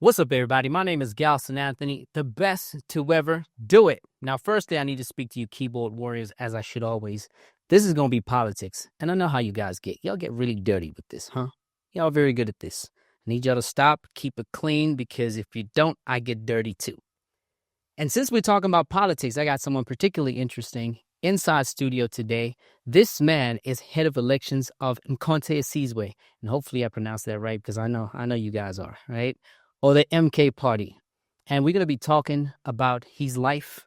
What's up, everybody? My name is Galston Anthony, the best to ever do it. Now, firstly, I need to speak to you keyboard warriors, as I should always. This is going to be politics, and I know how you guys get. Y'all get really dirty with this, huh? Y'all very good at this. I need y'all to stop, keep it clean, because if you don't, I get dirty too. And since we're talking about politics, I got someone particularly interesting inside studio today. This man is head of elections of Nkonte, and hopefully I pronounced that right, because I know you guys are, right? Or the MK Party. And we're going to be talking about his life,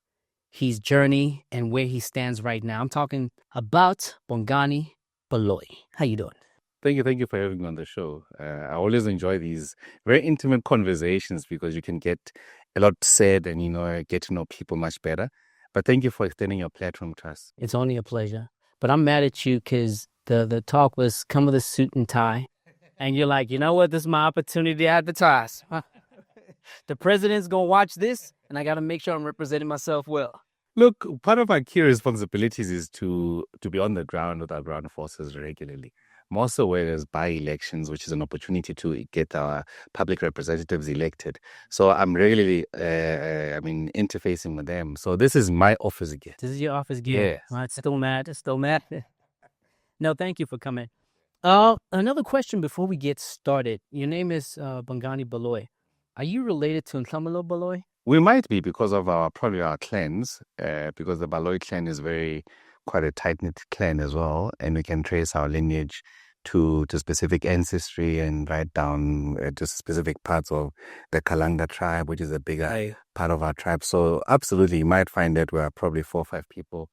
his journey, and where he stands right now. I'm talking about Bongani Baloyi. How you doing? Thank you for having me on the show. I always enjoy these very intimate conversations because you can get a lot said and, get to know people much better. But thank you for extending your platform to us. It's only a pleasure. But I'm mad at you because the talk was come with a suit and tie. And you're like, you know what? This is my opportunity to advertise. The president's going to watch this, and I got to make sure I'm representing myself well. Look, part of our key responsibilities is to be on the ground with our ground forces regularly. More so where there's by-elections, which is an opportunity to get our public representatives elected. So I'm really, interfacing with them. So this is my office gear. This is your office gear? Yes. Well, it's still mad. No, thank you for coming. Another question before we get started. Your name is Bongani Baloyi. Are you related to Nkamalo Baloyi? We might be because of our clans, because the Baloyi clan is quite a tight-knit clan as well, and we can trace our lineage to specific ancestry and right down to specific parts of the Kalanga tribe, which is a bigger part of our tribe. So absolutely, you might find that we are probably 4 or 5 people.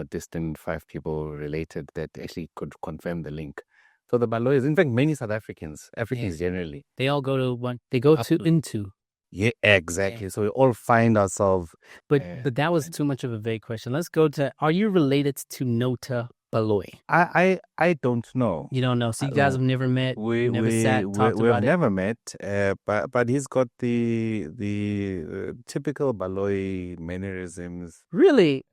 Distant 5 people related that actually could confirm the link. So the Baloyis, in fact, Africans generally. They all go to one. They go to Ubuntu. Yeah, exactly. Yeah. So we all find ourselves. But that was too much of a vague question. Let's go to, are you related to Nota Baloyi? I don't know. You don't know. So you guys have never met? We've never met, but he's got the typical Baloyi mannerisms. Really?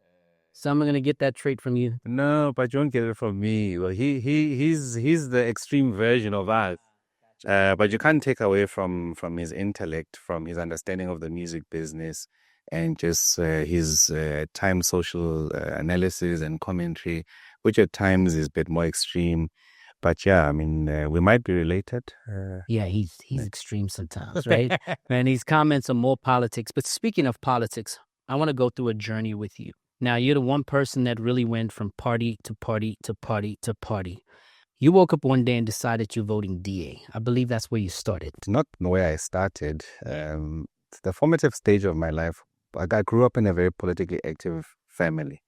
So I'm going to get that trait from you. No, but you won't get it from me. Well, he's the extreme version of us. But you can't take away from his intellect, from his understanding of the music business, and just his time social analysis and commentary, which at times is a bit more extreme. But yeah, we might be related. Yeah, he's extreme sometimes, right? And his comments are more politics. But speaking of politics, I want to go through a journey with you. Now, you're the one person that really went from party to party to party to party. You woke up one day and decided you're voting DA. I believe that's where you started. Not where I started. The formative stage of my life, I grew up in a very politically active family.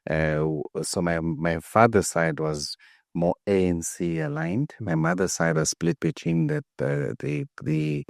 So my father's side was more ANC aligned. My mother's side was split between the PAC,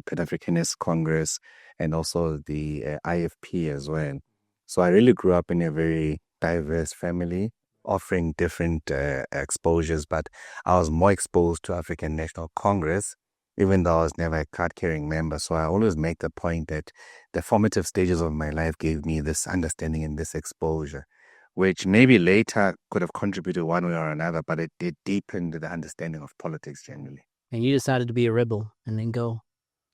Pan-Africanist Congress, and also the IFP as well. So I really grew up in a very diverse family, offering different exposures, but I was more exposed to African National Congress, even though I was never a card-carrying member. So I always make the point that the formative stages of my life gave me this understanding and this exposure, which maybe later could have contributed one way or another, but it did deepen the understanding of politics generally. And you decided to be a rebel and then go?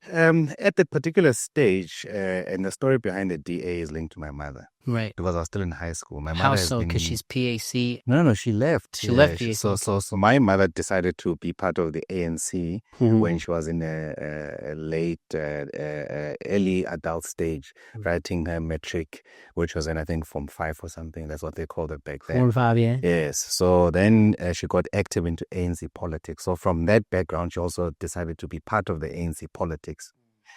At that particular stage, and the story behind the DA is linked to my mother. Right. Because I was still in high school. My How mother so? Because she's PAC? No, she left. She left PAC. So my mother decided to be part of the ANC when she was in a late, early adult stage, writing her matric, which was in, I think, Form 5 or something. That's what they called it back then. Form 5, yeah. Yes. So then she got active into ANC politics. So from that background, she also decided to be part of the ANC politics.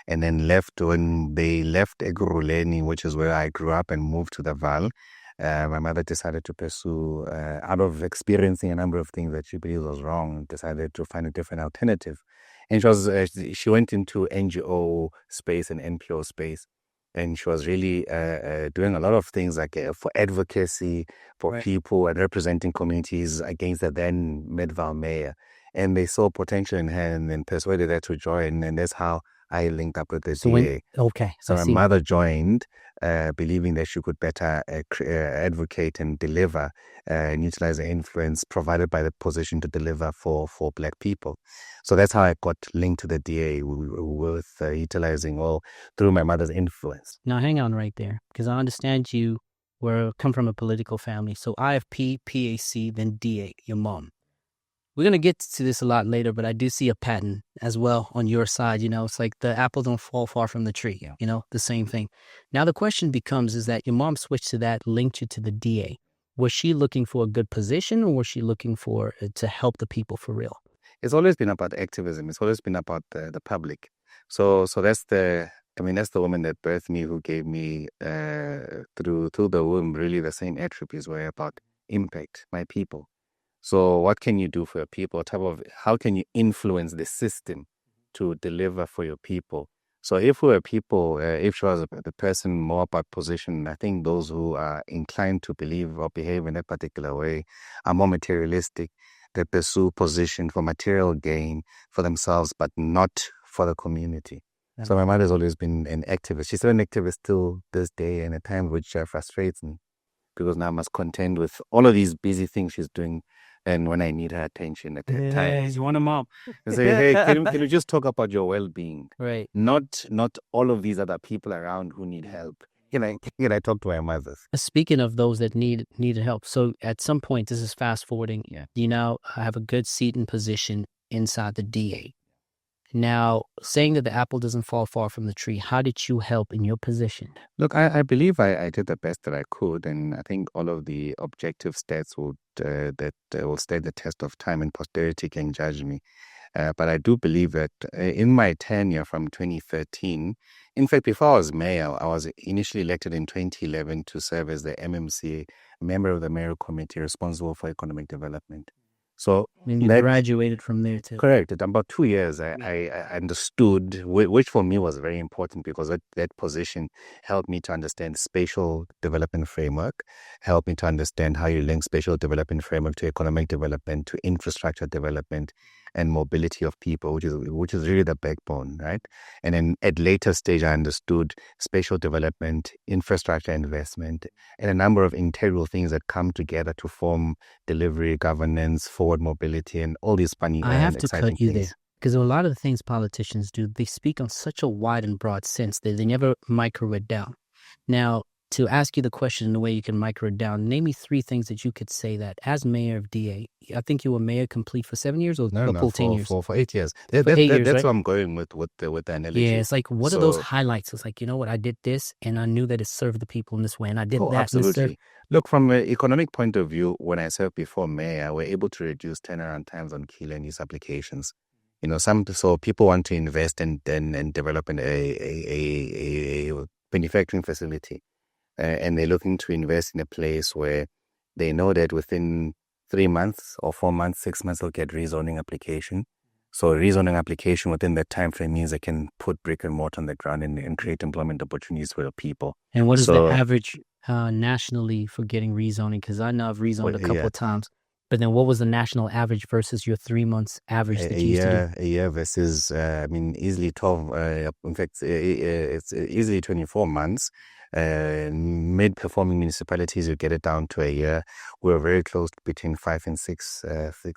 And then left when they left Ekurhuleni, which is where I grew up, and moved to the Val. My mother decided to pursue, out of experiencing a number of things that she believed was wrong, decided to find a different alternative. And she went into NGO space and NPO space. And she was really doing a lot of things like for advocacy for people and representing communities against the then Mid-Val mayor. And they saw potential in her and then persuaded her to join. And that's how I linked up with the So DA. okay. So I my see. mother joined, believing that she could better advocate and deliver and utilize the influence provided by the position to deliver for Black people. So that's how I got linked to the DA with utilizing through my mother's influence. Now hang on right there, because I understand you come from a political family. So IFP, PAC, then DA, your mom. We're going to get to this a lot later, but I do see a pattern as well on your side. It's like the apple don't fall far from the tree, the same thing. Now the question becomes, is that your mom switched to that, linked you to the DA. Was she looking for a good position, or was she looking for to help the people for real? It's always been about activism. It's always been about the public. So that's that's the woman that birthed me, who gave me through the womb really the same attributes were about impact, my people. So what can you do for your people? How can you influence the system to deliver for your people? So if we were people, if she was the person more about position, I think those who are inclined to believe or behave in that particular way are more materialistic. They pursue position for material gain for themselves, but not for the community. So my mother's always been an activist. She's still an activist till this day, and at times which frustrates me, because now I must contend with all of these busy things she's doing. And when I need her attention at that time, You want a mom? I say, hey, can you just talk about your well-being? Right. Not all of these other people around who need help. I talk to my mothers. Speaking of those that needed help, so at some point, this is fast forwarding. Yeah. You now have a good seat and position inside the DA. Now, saying that the apple doesn't fall far from the tree, how did you help in your position? Look, I believe I did the best that I could, and I think all of the objective stats will stand the test of time, and posterity can judge me. But I do believe that in my tenure from 2013, in fact, before I was mayor, I was initially elected in 2011 to serve as the MMC, member of the mayoral committee responsible for economic development. So And you graduated from there too. Correct. In about 2 years, I understood, which for me was very important, because that position helped me to understand spatial development framework, helped me to understand how you link spatial development framework to economic development, to infrastructure development and mobility of people, which is really the backbone, right? And then at later stage, I understood spatial development, infrastructure investment, and a number of integral things that come together to form delivery, governance, forward mobility, and all these funny I have to cut you things. there, because a lot of the things politicians do, they speak on such a wide and broad sense that they never micro it down. Now, to ask you the question in the way you can micro it down, name me 3 things that you could say that as mayor of DA, I think you were mayor complete for 7 years or full 10 years? For 8 years. For 8 years, that's right? what I'm going with the analogy. Yeah, it's like, what are those highlights? It's like, you know what, I did this and I knew that it served the people in this way, and I did that. Absolutely. Look, from an economic point of view, when I served before mayor, we're able to reduce turnaround times on key land use applications. So people want to invest and develop a manufacturing facility. And they're looking to invest in a place where they know that within 3 months or 4 months, 6 months, they'll get rezoning application. So rezoning application within that time frame means they can put brick and mortar on the ground and create employment opportunities for the people. And what is the average nationally for getting rezoning? Because I know I've rezoned a couple of times. But then what was the national average versus your 3 months average that you used to do? A year versus, easily 12, in fact, it's easily 24 months. Mid-performing municipalities, you get it down to a year. We're very close between 5 and 6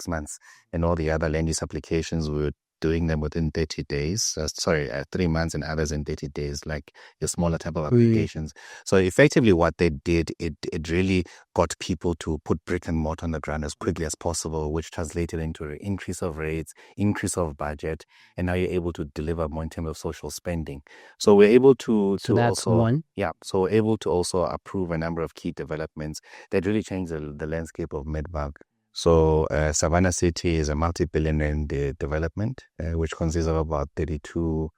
months. And all the other land use applications, we were doing them within 30 days. 3 months, and others in 30 days, like your smaller type of applications. So effectively what they did, it really got people to put brick and mortar on the ground as quickly as possible, which translated into an increase of rates, increase of budget, and now you're able to deliver more in terms of social spending. So we're able to that's also, one. Yeah, so we're able to also approve a number of key developments that really change the landscape of Midburg. So Savannah City is a multi-billion rand development, which consists of about 32,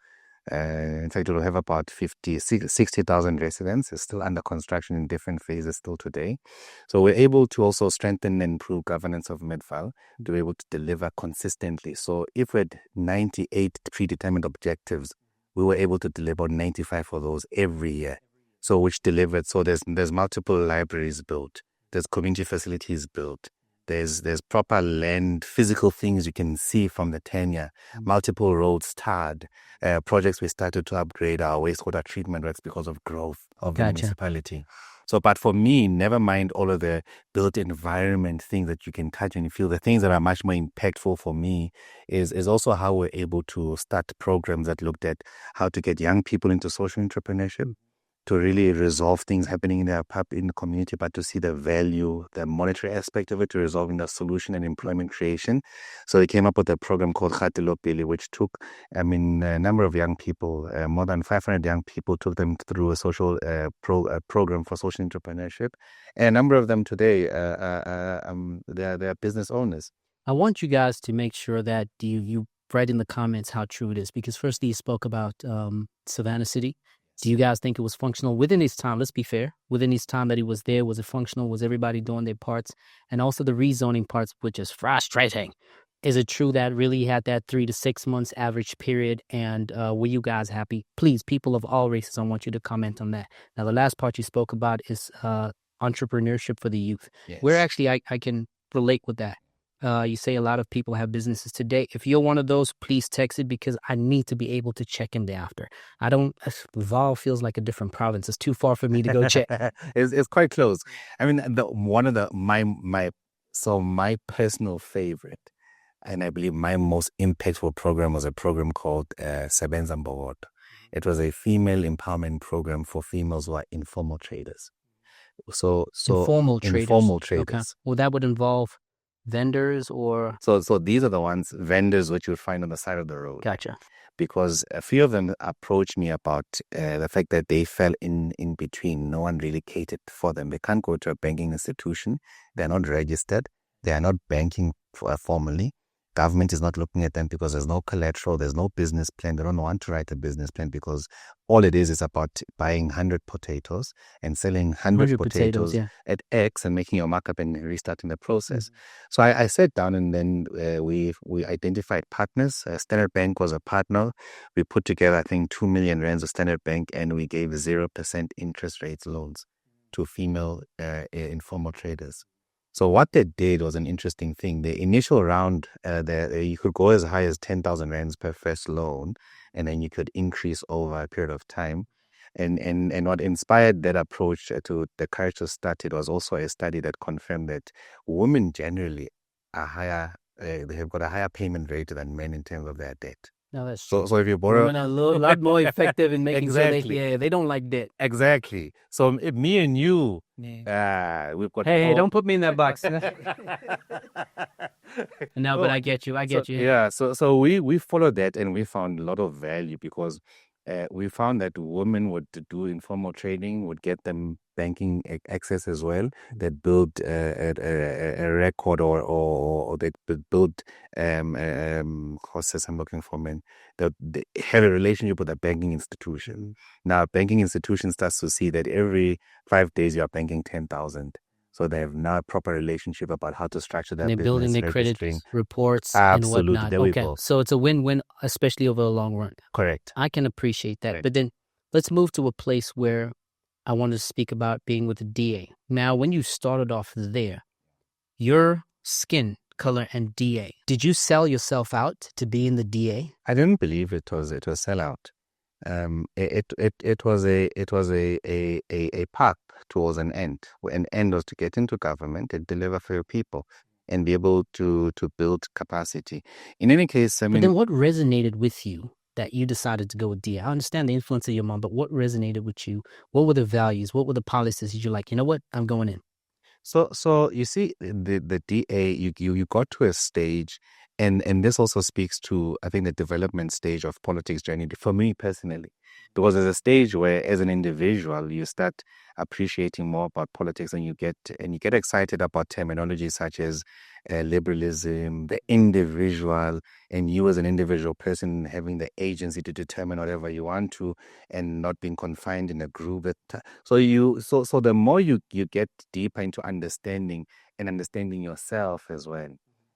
in fact, it will have about 60,000 residents. It's still under construction in different phases still today. So we're able to also strengthen and improve governance of Midval to be able to deliver consistently. So if we had 98 predetermined objectives, we were able to deliver 95 of those every year. So which delivered, so there's multiple libraries built, there's community facilities built, There's proper land, physical things you can see from the tenure, multiple roads tarred, projects we started to upgrade our wastewater treatment works because of growth of the municipality. So, but for me, never mind all of the built environment things that you can touch and feel. The things that are much more impactful for me is also how we're able to start programs that looked at how to get young people into social entrepreneurship, to really resolve things happening in the community, but to see the value, the monetary aspect of it, to resolving the solution and employment creation. So we came up with a program called Khatelo Pele, which took, a number of young people, more than 500 young people, took them through a social program for social entrepreneurship. And a number of them today, they're business owners. I want you guys to make sure that you write in the comments how true it is, because firstly you spoke about Savannah City. Do you guys think it was functional within his time? Let's be fair. Within his time that he was there, was it functional? Was everybody doing their parts? And also the rezoning parts, which is frustrating. Is it true that really had that 3 to 6 months average period? And were you guys happy? Please, people of all races, I want you to comment on that. Now, the last part you spoke about is entrepreneurship for the youth. Yes. Where actually I can relate with that. You say a lot of people have businesses today. If you're one of those, please text it, because I need to be able to check in thereafter. I don't, Val feels like a different province. It's too far for me to go check. It's quite close. I mean, my personal favorite, and I believe my most impactful program, was a program called Sebenza Mbogodo. It was a female empowerment program for females who are informal traders. So Informal traders. Okay. traders. Well, that would involve vendors or... So these are the ones, vendors, which you'll find on the side of the road. Gotcha. Because a few of them approached me about the fact that they fell in between. No one really catered for them. They can't go to a banking institution. They're not registered. They are not banking formally. Government is not looking at them because there's no collateral, there's no business plan. They don't want to write a business plan because all it is about buying 100 potatoes and selling 100 potatoes at X and making your markup and restarting the process. So I sat down, and then we identified partners. Standard Bank was a partner. We put together, I think, 2 million rands of Standard Bank, and we gave 0% interest rates loans to female informal traders. So what they did was an interesting thing. The initial round, you could go as high as 10,000 rands per first loan, and then you could increase over a period of time. And what inspired that approach to the courage to start it was also a study that confirmed that women generally are higher. They have got a higher payment rate than men in terms of their debt. No, that's true. So if you borrow, women are a lot more effective in making exactly. sure they don't like debt. Exactly. So if me and you, we've got. Hey, don't put me in that box. No, but I get you. Yeah. So we followed that, and we found a lot of value because we found that women would do informal trading, would get them banking access as well. That build a record or they build process. I'm looking for men. They have a relationship with a banking institution. Now, banking institution starts to see that every 5 days you are banking 10,000. So they have now a proper relationship about how to structure that business. They're building their credit reports Absolutely. and whatnot. There we Okay, go. so it's a win-win, especially over the long run. Correct. I can appreciate that. Correct. But then let's move to a place where I wanted to speak about being with the DA. Now, when you started off there, your skin color and DA, did you sell yourself out to be in the DA? I didn't believe it was sellout. It was a path towards an end. An end was to get into government and deliver for your people and be able to build capacity. In any case, I mean, but then what resonated with you that you decided to go with DA? I understand the influence of your mom, but what resonated with you? What were the values? What were the policies? You're like, you know what? I'm going in. So you see, the DA, you got to a stage, and this also speaks to, I think, the development stage of politics journey for me personally, because there's a stage where, as an individual, you start appreciating more about politics, and you get excited about terminology such as liberalism, the individual, and you as an individual person having the agency to determine whatever you want to, and not being confined in a group. So the more you get deeper into understanding yourself as well,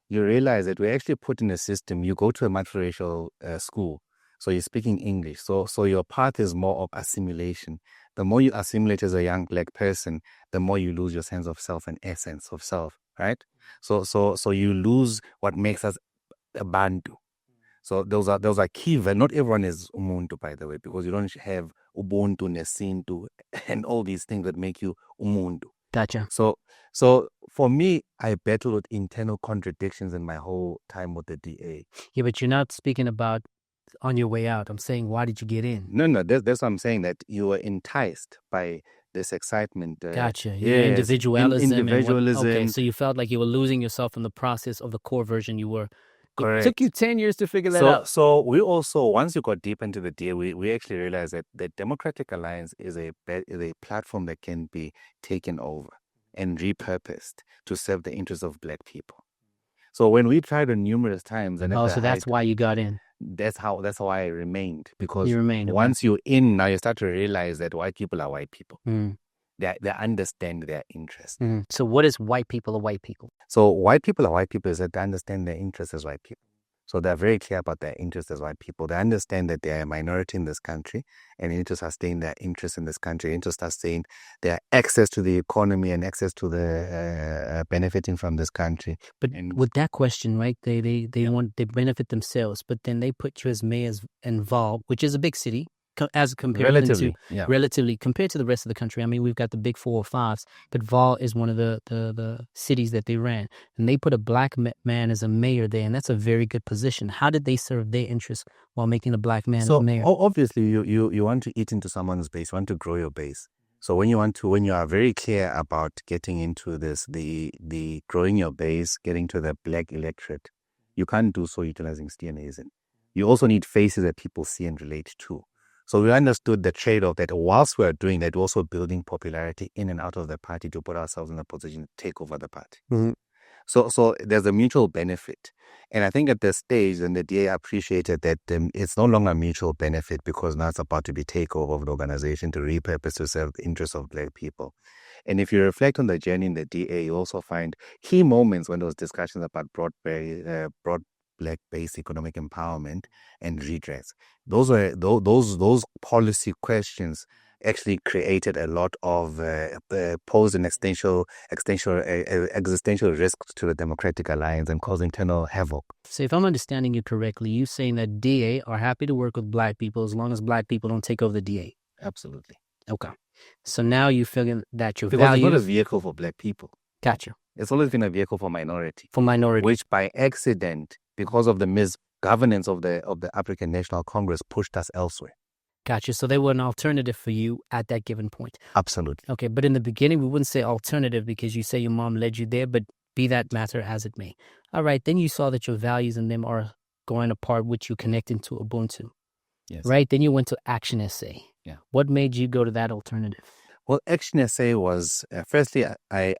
you realize that we're actually put in a system. You go to a multiracial school, so you're speaking English. So your path is more of assimilation the more you assimilate as a young black person, the more you lose your sense of self and essence of self, right? So you lose what makes us a Bantu. So those are key. Not everyone is Ubuntu, by the way, because you don't have Ubuntu, Nesintu, and all these things that make you Ubuntu. Gotcha. So for me, I battled with internal contradictions in my whole time with the DA. Yeah, but you're not speaking about on your way out. I'm saying, why did you get in? No, that's what I'm saying, that you were enticed by this excitement. Gotcha. Yes, Your individualism. individualism. Okay, so you felt like you were losing yourself in the process of the core version you were. Correct. It took you 10 years to figure that out. So we also, once you got deep into the DA, we actually realized that the Democratic Alliance is a platform that can be taken over and repurposed to serve the interests of black people. So when we tried on numerous times, and so that's why you got in. That's how I remained, because You remained, once you're in, now you start to realize that white people are white people. Mm. They understand their interests. Mm. So what is white people are white people? So white people are white people is that they understand their interests as white people. So they're very clear about their interests as white people. They understand that they're a minority in this country and they need to sustain their interests in this country. They need to sustain their access to the economy and access to the benefiting from this country. But with that question, right, they benefit themselves, but then they put you as mayors in Val, which is a big city, as compared relatively compared to the rest of the country. I mean, we've got the big 4 or 5s, but Val is one of the cities that they ran, and they put a black man as a mayor there, and that's a very good position. How did they serve their interests while making a black man as mayor? So obviously, you want to eat into someone's base, you want to grow your base. So when you are very clear about getting into this, the growing your base, getting to the black electorate, you can't do so utilizing steanism. You also need faces that people see and relate to. So we understood the trade-off that whilst we're doing that, we're also building popularity in and out of the party to put ourselves in a position to take over the party. Mm-hmm. So there's a mutual benefit. And I think at this stage, and the DA appreciated that it's no longer a mutual benefit, because now it's about to be takeover of the organization to repurpose to serve the interests of black people. And if you reflect on the journey in the DA, you also find key moments when those discussions about broad black-based economic empowerment and redress. Those policy questions actually created a lot of posed an existential risks to the Democratic Alliance and caused internal havoc. So if I'm understanding you correctly, you're saying that DA are happy to work with black people as long as black people don't take over the DA. Absolutely. Okay. So now you feeling that your because values... it's not a vehicle for black people. Gotcha. It's always been a vehicle for minority. Which by accident, because of the misgovernance of the African National Congress, pushed us elsewhere. Gotcha. So they were an alternative for you at that given point. Absolutely. Okay, but in the beginning, we wouldn't say alternative because you say your mom led you there, but be that matter as it may. All right, then you saw that your values and them are going apart, which you connected to Ubuntu. Yes. Right? Then you went to ActionSA. Yeah. What made you go to that alternative? Well, ActionSA was, firstly, I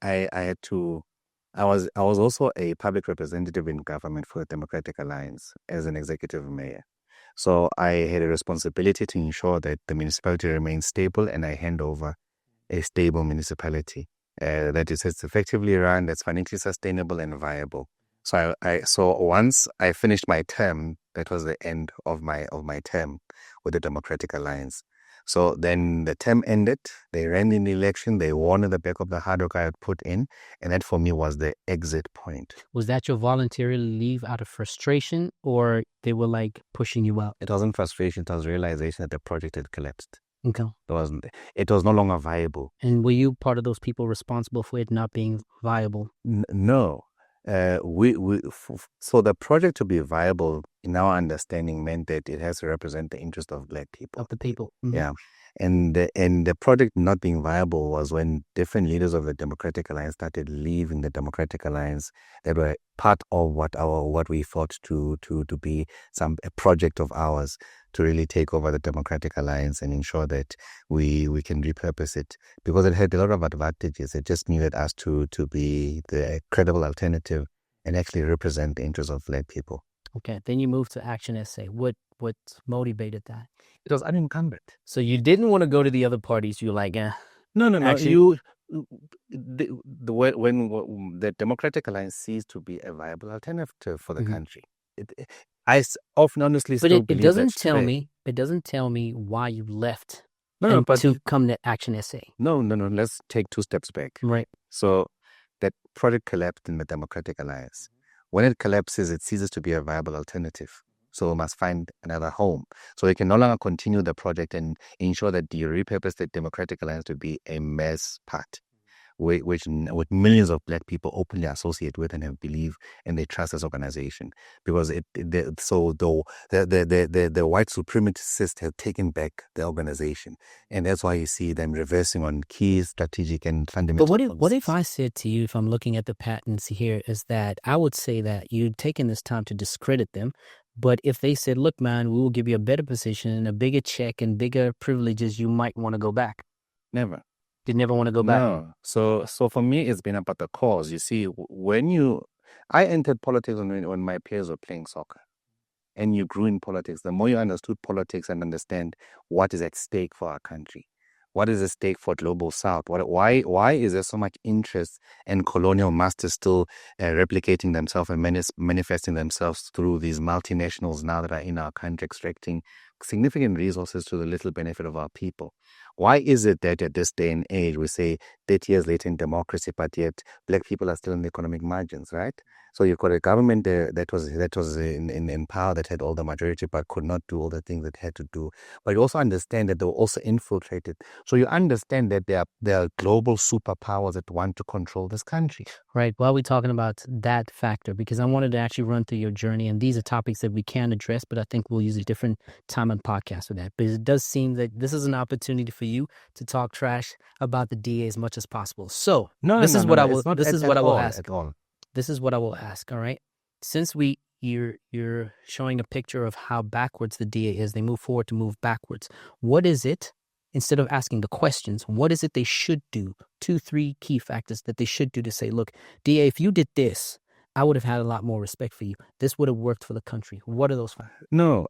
was also a public representative in government for the Democratic Alliance as an executive mayor. So I had a responsibility to ensure that the municipality remains stable and I hand over a stable municipality that is effectively run, that's financially sustainable and viable. So so once I finished my term, that was the end of my term with the Democratic Alliance. So then the term ended, they ran in the election, they won in the back of the hard work I had put in, and that for me was the exit point. Was that your voluntary leave out of frustration, or they were like pushing you out? It wasn't frustration, it was realization that the project had collapsed. Okay. It was no longer viable. And were you part of those people responsible for it not being viable? No. So the project to be viable, in our understanding, meant that it has to represent the interest of black people. Of the people. Mm-hmm. Yeah. And the project not being viable was when different leaders of the Democratic Alliance started leaving the Democratic Alliance that were part of what we thought to be a project of ours to really take over the Democratic Alliance and ensure that we can repurpose it, because it had a lot of advantages. It just needed us to be the credible alternative and actually represent the interests of black people. Okay, then you moved to ActionSA. What motivated that? It was unencumbered. So you didn't want to go to the other parties. You're like, No. Actually, when the Democratic Alliance ceased to be a viable alternative for the country, I often honestly still believe it doesn't tell me why you left and to come to ActionSA. No. Let's take 2 steps back. Right. So that project collapsed in the Democratic Alliance. When it collapses, it ceases to be a viable alternative. So we must find another home. So we can no longer continue the project and ensure that you repurpose the Democratic Alliance to be a mess pot, which with millions of black people openly associate with and have believe and they trust this organization, because the white supremacists have taken back the organization, and that's why you see them reversing on key strategic and fundamental. But what if I said to you, if I'm looking at the patents here, is that I would say that you've taken this time to discredit them. But if they said, look, man, we will give you a better position, a bigger check and bigger privileges, you might want to go back. Never. You never want to go back? No. So for me, it's been about the cause. You see, I entered politics when my peers were playing soccer, and you grew in politics. The more you understood politics and understand what is at stake for our country, what is at stake for global South, why is there so much interest in colonial masters still replicating themselves and manifesting themselves through these multinationals now that are in our country, extracting significant resources to the little benefit of our people? Why is it that at this day and age we say 30 years later in democracy, but yet black people are still in the economic margins, right? So you've got a government that was in power, that had all the majority but could not do all the things it had to do. But you also understand that they were also infiltrated. So you understand that there are global superpowers that want to control this country. Right. While we're talking about that factor, because I wanted to actually run through your journey, and these are topics that we can address, but I think we'll use a different time on podcast for that. But it does seem that this is an opportunity for you to talk trash about the DA as much as possible. So this is what I will ask. This is what I will ask. All right. Since you're showing a picture of how backwards the DA is, they move forward to move backwards. What is it? Instead of asking the questions, what is it they should do? 2, 3 key factors that they should do to say, look, DA, if you did this, I would have had a lot more respect for you. This would have worked for the country. What are those factors? No,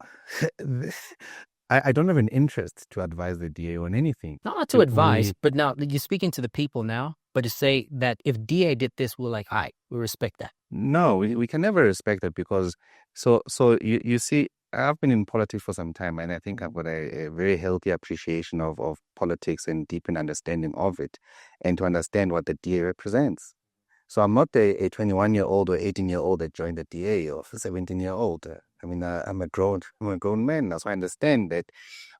I don't have an interest to advise the DA on anything. Not to advise, but now you're speaking to the people now, but to say that if DA did this, we're like, all right, we respect that. No, we can never respect it, because so you see, I've been in politics for some time, and I think I've got a very healthy appreciation of politics and deepened understanding of it, and to understand what the DA represents. So I'm not a 21-year-old or 18-year-old that joined the DA, or 17-year-old. I mean, I'm a grown man now, so I understand that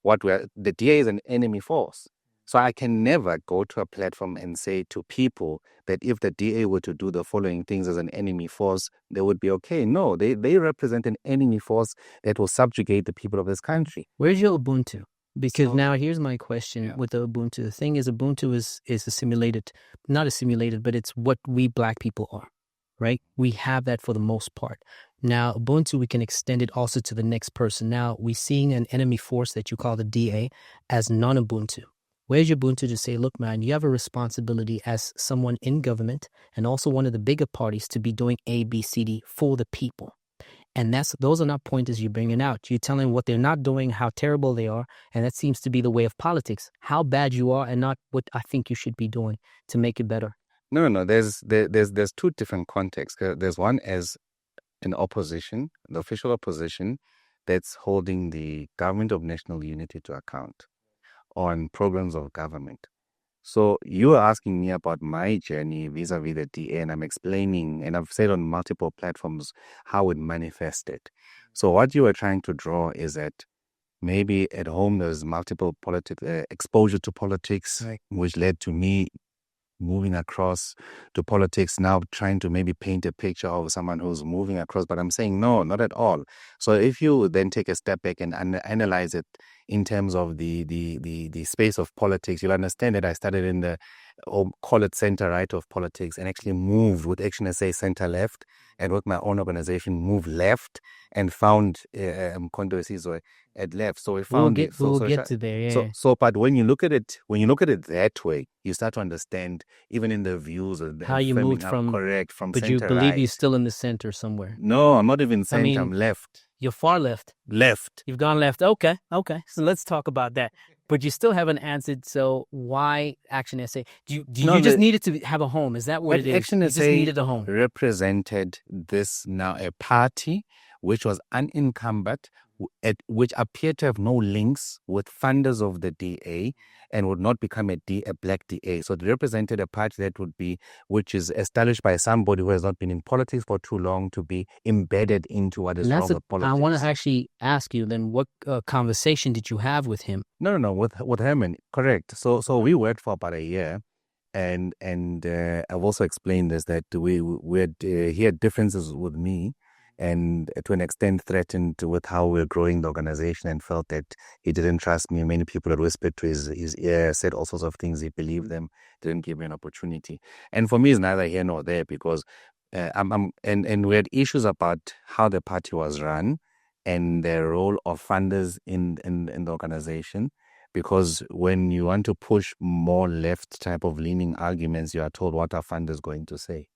the DA is an enemy force. So I can never go to a platform and say to people that if the DA were to do the following things as an enemy force, they would be okay. No, they represent an enemy force that will subjugate the people of this country. Where's your Ubuntu? Because now here's my question with the Ubuntu. The thing is, Ubuntu is not a simulated, but it's what we black people are, right? We have that for the most part. Now, Ubuntu, we can extend it also to the next person. Now, we're seeing an enemy force that you call the DA as non-Ubuntu. Where's your Ubuntu to say, look, man, you have a responsibility as someone in government and also one of the bigger parties to be doing A, B, C, D for the people. And those are not pointers you're bringing out. You're telling what they're not doing, how terrible they are. And that seems to be the way of politics, how bad you are and not what I think you should be doing to make it better. No. There's 2 different contexts. There's one as an opposition, the official opposition, that's holding the government of national unity to account on programs of government. So you are asking me about my journey vis-a-vis the DA, and I'm explaining, and I've said on multiple platforms how it manifested. So what you are trying to draw is that maybe at home there's multiple exposure to politics, right, which led to me moving across to politics, now trying to maybe paint a picture of someone who's moving across. But I'm saying no, not at all. So if you then take a step back and analyze it in terms of the space of politics, you'll understand that I started in the, or call it center right of politics, and actually moved with ActionSA center left, and with my own organization moved left and found controversies at left. So we found we'll get to there. Yeah. So, but when you look at it that way, you start to understand even in the views and how you moved from but center you believe right. You're still in the center somewhere. No, I'm not even center. I'm left. You're far left. You've gone left. Okay. So let's talk about that. But you still haven't answered. So why ActionSA? You just needed to have a home? Is that what it is? ActionSA you just needed a home. Represented this now a party which was unencumbered which appear to have no links with funders of the DA and would not become a black DA. So they represented a party that which is established by somebody who has not been in politics for too long to be embedded into what is wrong with politics. I want to actually ask you then, what conversation did you have with him? No, with Herman, correct. So we worked for about a year. And I've also explained this, that he had differences with me, and to an extent threatened with how we're growing the organization, and felt that he didn't trust me. Many people had whispered to his ear, said all sorts of things. He believed them, didn't give me an opportunity. And for me, it's neither here nor there, because and we had issues about how the party was run and the role of funders in the organization. Because when you want to push more left type of leaning arguments, you are told what our funders going to say.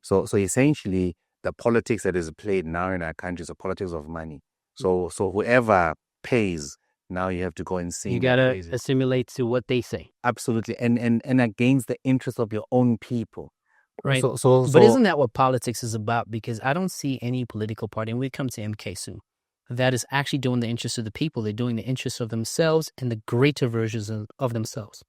So essentially, the politics that is played now in our country is a politics of money. So whoever pays, now you have to go and sing. You gotta assimilate to what they say. Absolutely, and against the interest of your own people. Right. But isn't that what politics is about? Because I don't see any political party, and we come to MK soon, that is actually doing the interests of the people. They're doing the interests of themselves and the greater versions of themselves.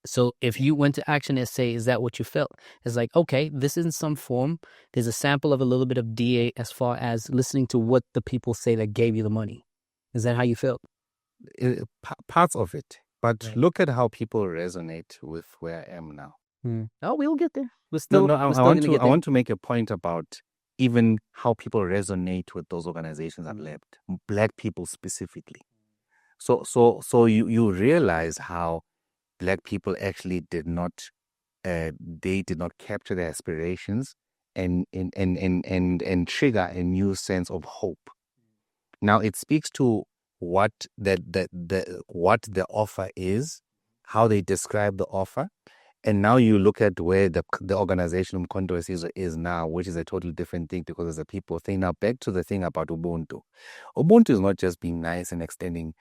So if you went to ActionSA, is that what you felt? It's like, okay, this is in some form. There's a sample of a little bit of DA as far as listening to what the people say that gave you the money. Is that how you felt? Parts of it. But right. Look at how people resonate with where I am now. Oh, we'll get there. I want to make a point about even how people resonate with those organizations that left, black people specifically. So you realize how black people actually did not capture their aspirations and trigger a new sense of hope. Now it speaks to what the offer is, how they describe the offer. And now you look at where the organization Umkhonto is now, which is a totally different thing, because there's a people thing. Now back to the thing about Ubuntu. Ubuntu is not just being nice and extending.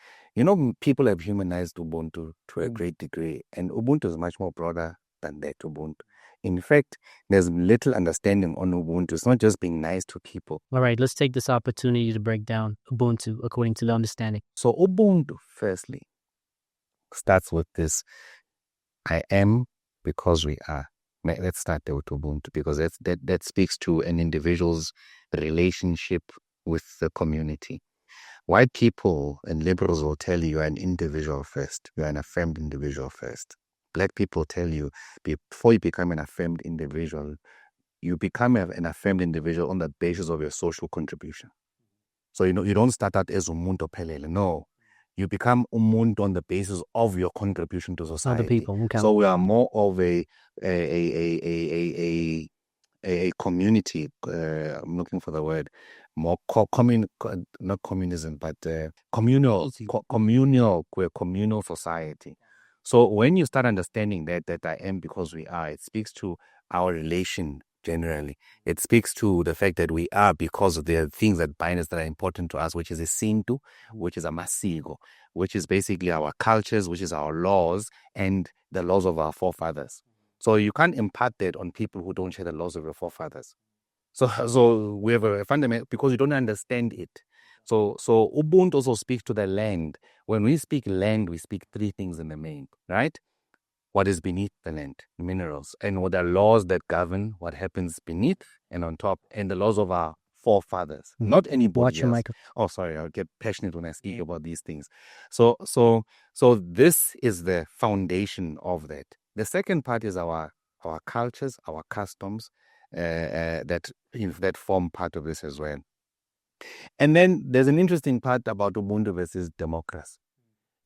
People have humanized Ubuntu to a great degree, and Ubuntu is much more broader than that Ubuntu. In fact, there's little understanding on Ubuntu. It's not just being nice to people. All right, let's take this opportunity to break down Ubuntu according to the understanding. So Ubuntu, firstly, starts with this: I am because we are. Let's start there with Ubuntu, because that speaks to an individual's relationship with the community. White people and liberals will tell you are an individual first. You are an affirmed individual first. Black people tell you, before you become an affirmed individual, you become an affirmed individual on the basis of your social contribution. So you don't start out as umuntu pelele. No. You become umuntu on the basis of your contribution to society. Other people. Okay. So we are more of a community. I'm looking for the word. More not communism, but communal. We're a communal society. So when you start understanding that I am because we are, it speaks to our relation. Generally, it speaks to the fact that we are because of the things that bind us that are important to us, which is isintu, which is amasiko, which is basically our cultures, which is our laws and the laws of our forefathers. So you can't impart that on people who don't share the laws of your forefathers. So we have a fundamental, because you don't understand it. So Ubuntu also speaks to the land. When we speak land, we speak three things in the main, right? What is beneath the land, minerals, and what are laws that govern what happens beneath and on top, and the laws of our forefathers, not anybody Watch else. your mic. Oh, sorry, I'll get passionate when I speak about these things. So this is the foundation of that. The second part is our cultures, our customs, that form part of this as well. And then there's an interesting part about Ubuntu versus democracy.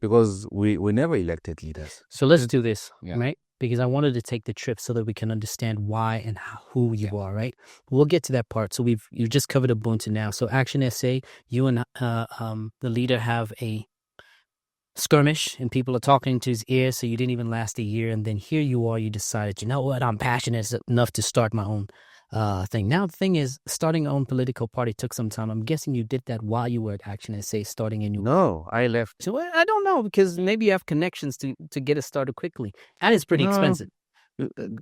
Because we never elected leaders. So let's do this, right? Because I wanted to take the trip so that we can understand why and who you are, right? We'll get to that part. So you just covered Ubuntu now. So ActionSA, you and the leader have a skirmish, and people are talking to his ear, so you didn't even last a year. And then here you are, you decided, you know what, I'm passionate enough to start my own thing. Now, the thing is, starting your own political party took some time. I'm guessing you did that while you were at ActionSA, starting a new... No, I left. So I don't know, because maybe you have connections to get it started quickly. And it's pretty expensive.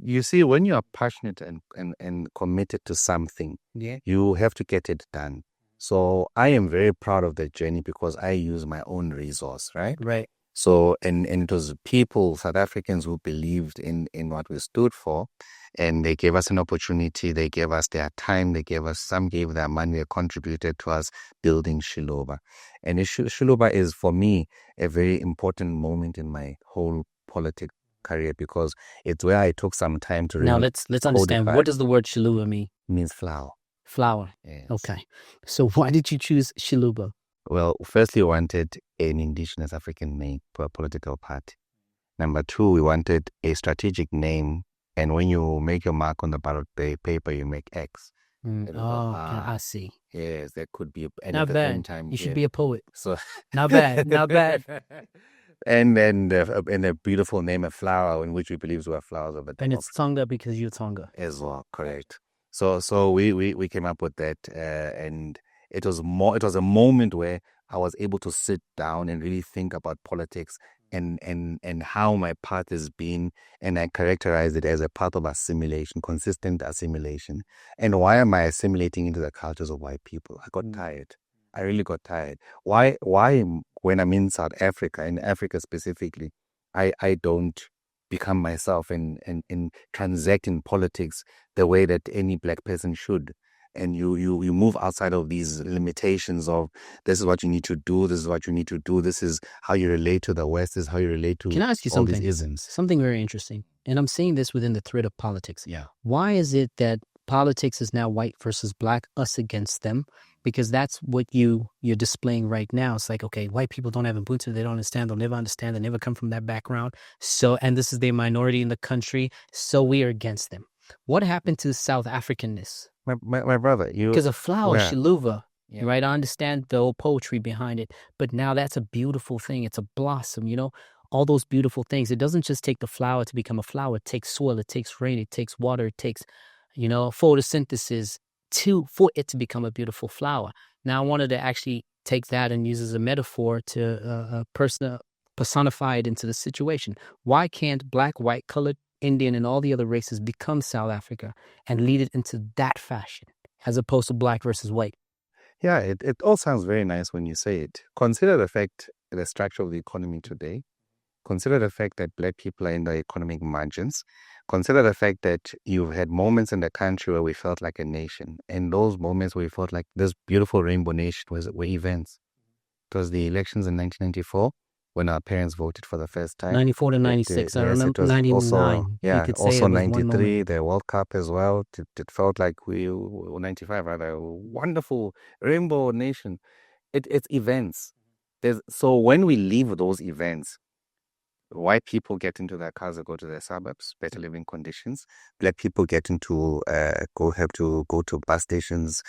You see, when you are passionate and committed to something, you have to get it done. So I am very proud of that journey because I use my own resource, right? Right. So, and it was people, South Africans, who believed in what we stood for, and they gave us an opportunity. They gave us their time. Some gave their money. They contributed to us building Shiloba. And Shiloba is, for me, a very important moment in my whole political career because it's where I took some time to Now really let's understand, codify. what does the word Shiluba mean? It means flower. Flower. Yes. Okay. So why did you choose Shiluba? Well, firstly, we wanted an indigenous African name for a political party. Number two, we wanted a strategic name. And when you make your mark on the ballot paper, you make X. I see. Yes, that could be. And Not at the bad. same time, You should be a poet. So Not bad. Not bad. And then a beautiful name, a flower, in which we believe were flowers of the And it's Tonga because you're Tonga. as well, correct. So we came up with that, and it was a moment where I was able to sit down and really think about politics and how my path has been, and I characterized it as a path of assimilation, consistent assimilation. And why am I assimilating into the cultures of white people? I got tired. I really got tired. Why when I'm in South Africa, in Africa specifically, I don't become myself and transact in politics the way that any black person should. And you move outside of these limitations of this is what you need to do, this is what you need to do, this is how you relate to the West, this is how you relate to. Can I ask you all something? these isms. Something very interesting. And I'm seeing this within the thread of politics. Yeah. Why is it that politics is now white versus black, us against them? Because that's what you're displaying right now. It's like, okay, white people don't have Ubuntu, they don't understand, they'll never understand, they never come from that background. So, and this is their minority in the country, so we are against them. What happened to South Africanness? My brother, Because a flower, yeah. Shiluva, Yeah. right? I understand the old poetry behind it, but now that's a beautiful thing. It's a blossom, all those beautiful things. It doesn't just take the flower to become a flower. It takes soil, it takes rain, it takes water, it takes, photosynthesis for it to become a beautiful flower. Now I wanted to actually take that and use as a metaphor to personify it into the situation. Why can't black, white, colored, Indian, and all the other races become South Africa and lead it into that fashion as opposed to black versus white? Yeah, it all sounds very nice when you say it. Consider the structure of the economy today. Consider the fact that black people are in the economic margins. Consider the fact that you've had moments in the country where we felt like a nation. And those moments where we felt like this beautiful rainbow nation were events. It was the elections in 1994 when our parents voted for the first time. 94 to 96, I remember 99. Also, you could say also it was 93, the World Cup as well. It felt like 95 rather, a wonderful rainbow nation. It's events. So when we leave those events, white people get into their cars and go to their suburbs, better living conditions. Black people get into have to go to bus stations,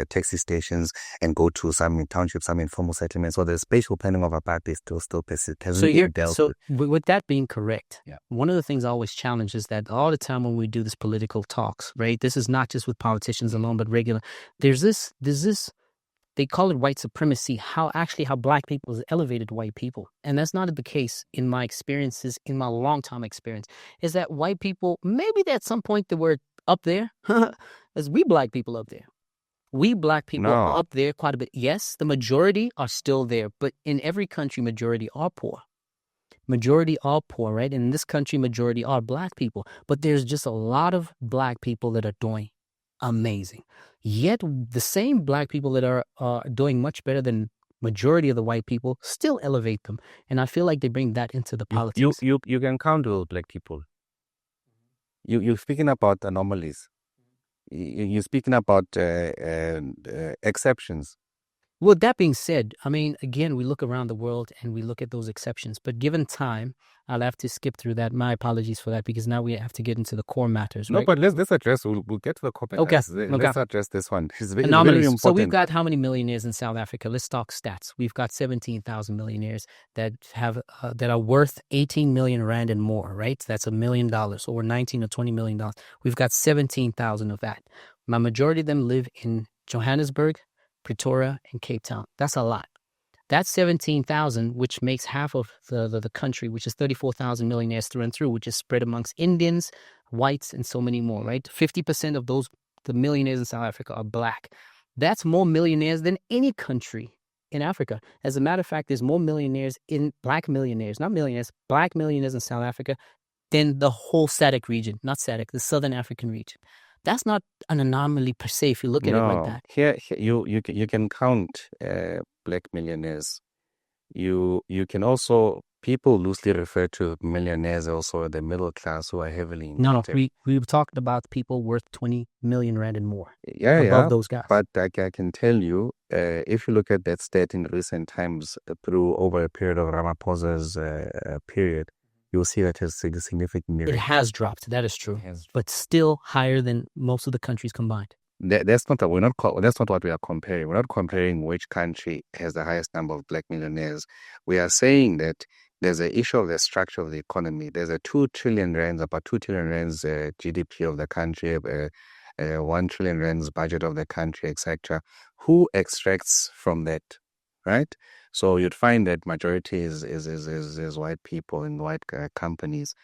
taxi stations, and go to some townships, some informal settlements. So the spatial planning of apartheid still persists. So with that being correct, Yeah. one of the things I always challenge is that all the time when we do this political talks, right? This is not just with politicians alone, but regular. There's this. They call it white supremacy, how black people is elevated white people. And that's not the case in my experiences, in my long-time experience, is that white people, maybe at some point they were up there, as we black people up there. We black people are up there quite a bit. Yes, the majority are still there, but in every country, majority are poor. Majority are poor, right? And in this country, majority are black people. But there's just a lot of black people that are doing amazing. Yet the same black people that are doing much better than majority of the white people still elevate them. And I feel like they bring that into the politics. You can count those black people. You're speaking about anomalies. You're speaking about exceptions. Well, that being said, I mean, again, we look around the world and we look at those exceptions. But given time, I'll have to skip through that. My apologies for that, because now we have to get into the core matters, right? No, but let's address, we'll get to the core matters. Okay. Let's address this one. It's very Anomalies. important. So we've got how many millionaires in South Africa? Let's talk stats. We've got 17,000 millionaires that have that are worth 18 million rand and more, right? That's $1 million or 19 or 20 million dollars. We've got 17,000 of that. My majority of them live in Johannesburg, Pretoria, and Cape Town. That's a lot. That's 17,000, which makes half of the country, which is 34,000 millionaires through and through, which is spread amongst Indians, whites, and so many more, right? 50% of the millionaires in South Africa are black. That's more millionaires than any country in Africa. As a matter of fact, there's more millionaires black millionaires, not millionaires, black millionaires in South Africa than the whole SADC region, not SADC, the Southern African region. That's not an anomaly per se if you look at it like that. Here you can count black millionaires. You can also, people loosely refer to millionaires also the middle class who are heavily No, we've talked about people worth 20 million rand and more. above those guys. But I can tell you, if you look at that stat in recent times through over a period of Ramaphosa's period, you'll see that has significantly. It has dropped. That is true, but still higher than most of the countries combined. That's not what we are comparing. We're not comparing which country has the highest number of black millionaires. We are saying that there's an issue of the structure of the economy. There's a 2 trillion rands, about 2 trillion rands GDP of the country, 1 trillion rands budget of the country, etc. Who extracts from that, right? So you'd find that majority is white people in white companies.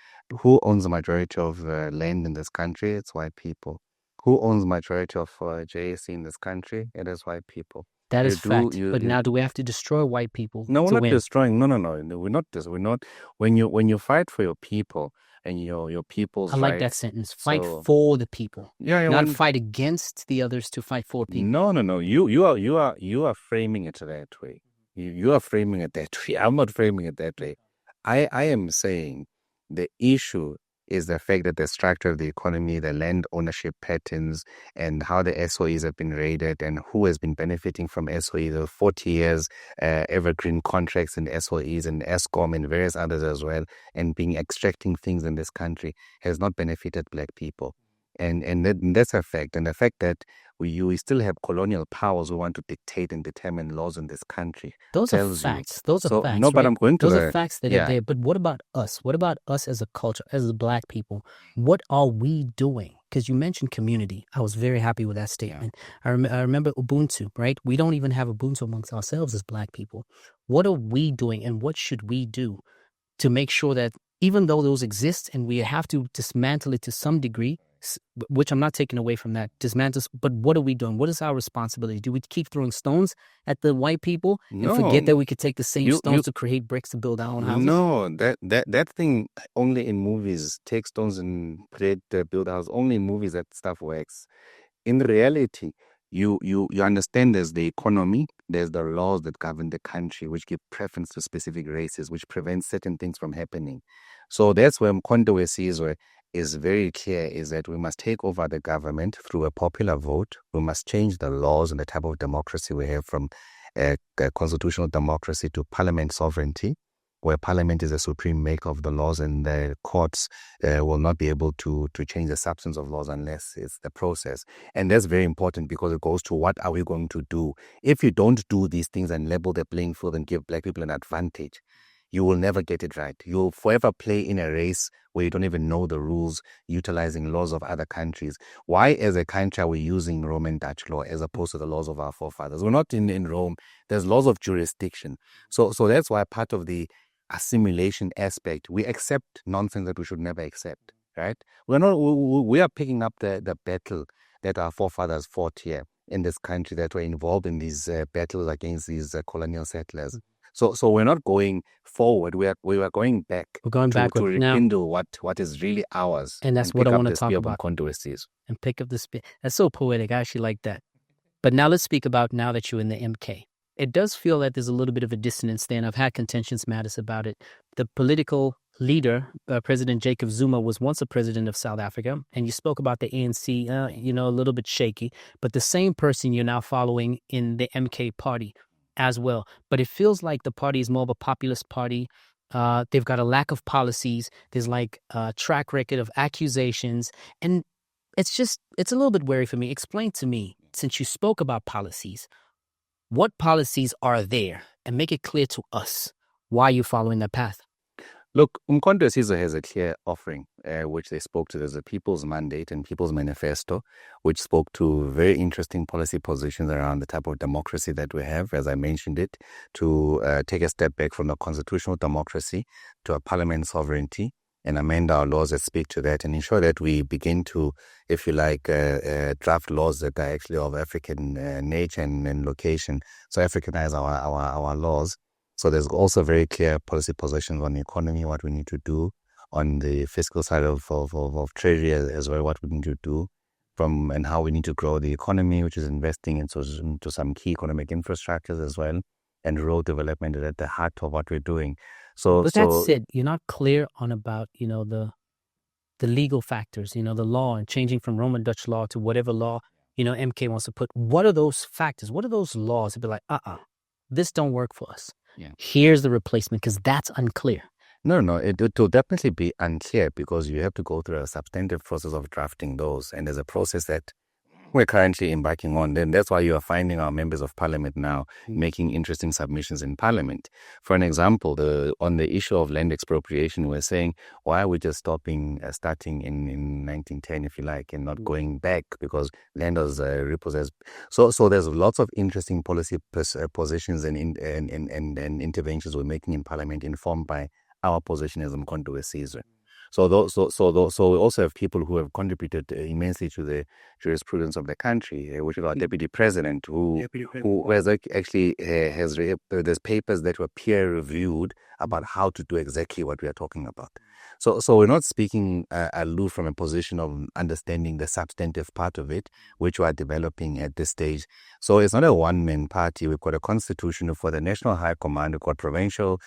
Who owns the majority of land in this country? It's white people. Who owns majority of JSC in this country? It is white people. That is fact. But now, do we have to destroy white people? No, we're not win? destroying. No, we're not. We're not. When you fight for your people and your people's I like rights, that sentence. Fight for the people. Yeah, not fight against the others to fight for people. No. You are framing it that way. You are framing it that way. I'm not framing it that way. I am saying the issue is the fact that the structure of the economy, the land ownership patterns, and how the SOEs have been raided and who has been benefiting from SOEs, the 40 years evergreen contracts and SOEs and ESCOM and various others as well, and being extracting things in this country has not benefited black people. And that's a fact. And the fact that we still have colonial powers who want to dictate and determine laws in this country. Those are facts. Those are facts. No, but I'm going to those are facts that are there. But what about us? What about us as a culture, as black people? What are we doing? Because you mentioned community. I was very happy with that statement. I remember Ubuntu, right? We don't even have Ubuntu amongst ourselves as black people. What are we doing and what should we do to make sure that even though those exist and we have to dismantle it to some degree, which I'm not taking away from that, dismantle, but what are we doing? What is our responsibility? Do we keep throwing stones at the white people and forget that we could take the same stones to create bricks to build our own houses? No, that thing only in movies, take stones and build a house, only in movies that stuff works. In reality, you understand there's the economy, there's the laws that govern the country, which give preference to specific races, which prevent certain things from happening. So that's where Mkhonto sees where is very clear, is that we must take over the government through a popular vote. We must change the laws and the type of democracy we have from constitutional democracy to parliament sovereignty, where parliament is the supreme maker of the laws and the courts will not be able to change the substance of laws unless it's the process. And that's very important because it goes to what are we going to do? If you don't do these things and level the playing field and give black people an advantage, you will never get it right. You'll forever play in a race where you don't even know the rules, utilizing laws of other countries. Why, as a country, are we using Roman Dutch law as opposed to the laws of our forefathers? We're not in Rome. There's laws of jurisdiction. So that's why part of the assimilation aspect, we accept nonsense that we should never accept, right? We are picking up the battle that our forefathers fought here in this country, that were involved in these battles against these colonial settlers. So we're not going forward. We are going back. We're going backward to rekindle what is really ours. And that's what I want to talk about. And pick up the spear. That's so poetic. I actually like that. But now let's speak about now that you're in the MK. It does feel that there's a little bit of a dissonance there, and I've had contentious matters about it. The political leader, President Jacob Zuma, was once a president of South Africa, and you spoke about the ANC, a little bit shaky, but the same person you're now following in the MK party as well. But it feels like the party is more of a populist party. They've got a lack of policies. There's like a track record of accusations. And it's a little bit wary for me. Explain to me, since you spoke about policies, what policies are there? And make it clear to us why you're following that path. Look, Umkhonto has a clear offering, which they spoke to. There's a People's Mandate and People's Manifesto, which spoke to very interesting policy positions around the type of democracy that we have, as I mentioned it, to take a step back from a constitutional democracy to a parliament sovereignty, and amend our laws that speak to that and ensure that we begin to, if you like, draft laws that are actually of African nature and location. So Africanize our laws. So there's also very clear policy positions on the economy, what we need to do, on the fiscal side of treasury as well, what we need to do, and how we need to grow the economy, which is investing into some key economic infrastructures as well, and rural development is at the heart of what we're doing. But that's it. You're not clear on about, the legal factors, the law, and changing from Roman Dutch law to whatever law, MK wants to put. What are those factors? What are those laws to be like, this don't work for us. Yeah. Here's the replacement, because that's unclear. No, it will definitely be unclear because you have to go through a substantive process of drafting those. And there's a process that we're currently embarking on. Then that's why you are finding our members of parliament now making interesting submissions in parliament. For an example, on the issue of land expropriation, we're saying, why are we just starting in 1910, if you like, and not going back, because land was repossessed. So there's lots of interesting policy positions and interventions we're making in parliament informed by our position as Umkhonto we-Sizwe. So we also have people who have contributed immensely to the jurisprudence of the country, which is our deputy president, who has actually there's papers that were peer reviewed about how to do exactly what we are talking about. So we're not speaking aloof from a position of understanding the substantive part of it, which we are developing at this stage. So it's not a one-man party. We've got a constitution for the National High Command. We've got provincial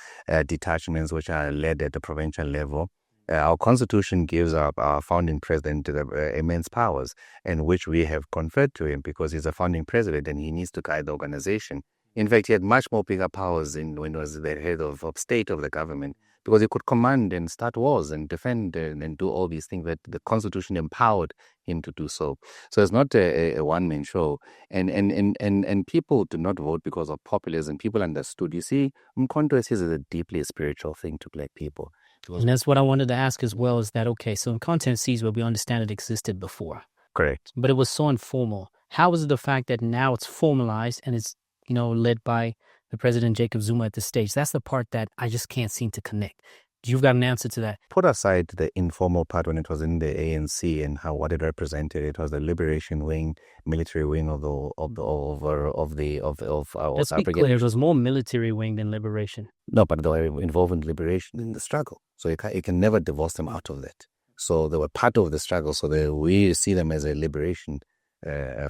detachments which are led at the provincial level. Our constitution gives our founding president immense powers, and which we have conferred to him because he's a founding president and he needs to guide the organization. In fact, he had much more bigger powers when he was the head of state of the government, because he could command and start wars and defend and do all these things that the constitution empowered him to do so. So it's not a one-man show. And people do not vote because of populism. People understood. You see, Umkhonto is a deeply spiritual thing to black people. And that's what I wanted to ask as well, is that, okay, so in content sees where we understand it existed before. Correct. But it was so informal. How is it the fact that now it's formalized and it's, led by the President Jacob Zuma at this stage? That's the part that I just can't seem to connect. You've got an answer to that. Put aside the informal part when it was in the ANC and what it represented. It was the liberation wing, military wing of Let's be clear, it was more military wing than liberation. No, but they were involved in liberation in the struggle. So you can never divorce them out of that. So they were part of the struggle. So we see them as a liberation